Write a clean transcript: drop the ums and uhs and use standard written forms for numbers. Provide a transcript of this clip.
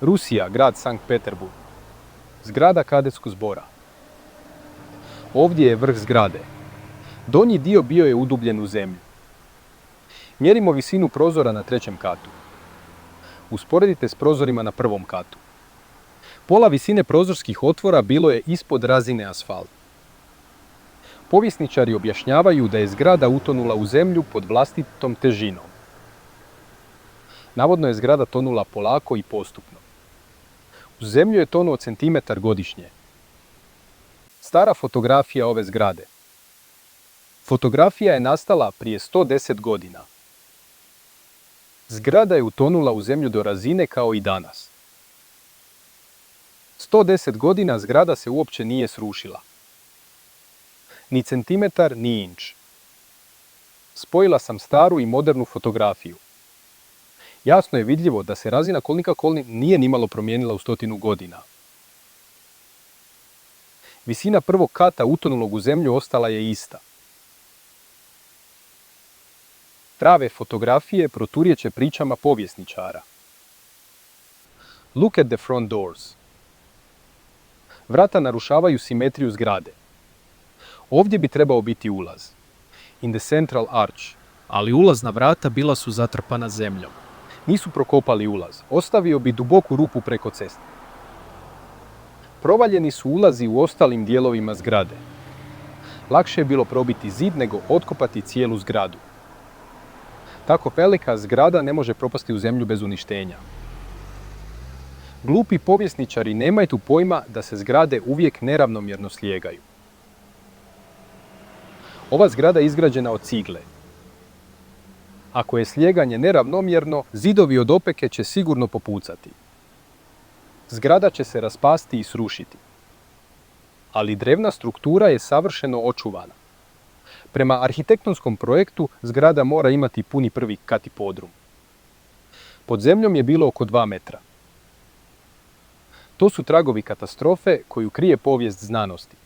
Rusija, grad Sankt Peterburg. Zgrada kadetskog zbora. Ovdje je vrh zgrade. Donji dio bio je udubljen u zemlju. Mjerimo visinu prozora na 3. katu. Usporedite s prozorima na 1. katu. Pola visine prozorskih otvora bilo je ispod razine asfalta. Povjesničari objašnjavaju da je zgrada utonula u zemlju pod vlastitom težinom. Navodno je zgrada tonula polako i postupno. U zemlju je tonuo centimetar godišnje. Stara fotografija ove zgrade. Fotografija je nastala prije 110 godina. Zgrada je utonula u zemlju do razine kao i danas. 110 godina zgrada se uopće nije srušila. Ni centimetar, ni inč. Spojila sam staru i modernu fotografiju. Jasno je vidljivo da se razina kolnika Kolnin nije nimalo promijenila u 100 godina. Visina 1. kata utonulog u zemlju ostala je ista. Prave fotografije proturječe pričama povjesničara. Look at the front doors. Vrata narušavaju simetriju zgrade. Ovdje bi trebao biti ulaz. In the central arch. Ali ulazna vrata bila su zatrpana zemljom. Nisu prokopali ulaz. Ostavio bi duboku rupu preko ceste. Provaljeni su ulazi u ostalim dijelovima zgrade. Lakše je bilo probiti zid nego otkopati cijelu zgradu. Tako velika zgrada ne može propasti u zemlju bez uništenja. Glupi povjesničari nemaju tu pojma da se zgrade uvijek neravnomjerno slijegaju. Ova zgrada je izgrađena od cigle. Ako je slijeganje neravnomjerno, zidovi od opeke će sigurno popucati. Zgrada će se raspasti i srušiti. Ali drevna struktura je savršeno očuvana. Prema arhitektonskom projektu zgrada mora imati puni 1. kat i podrum. Pod zemljom je bilo oko 2 metra. To su tragovi katastrofe koju krije povijest znanosti.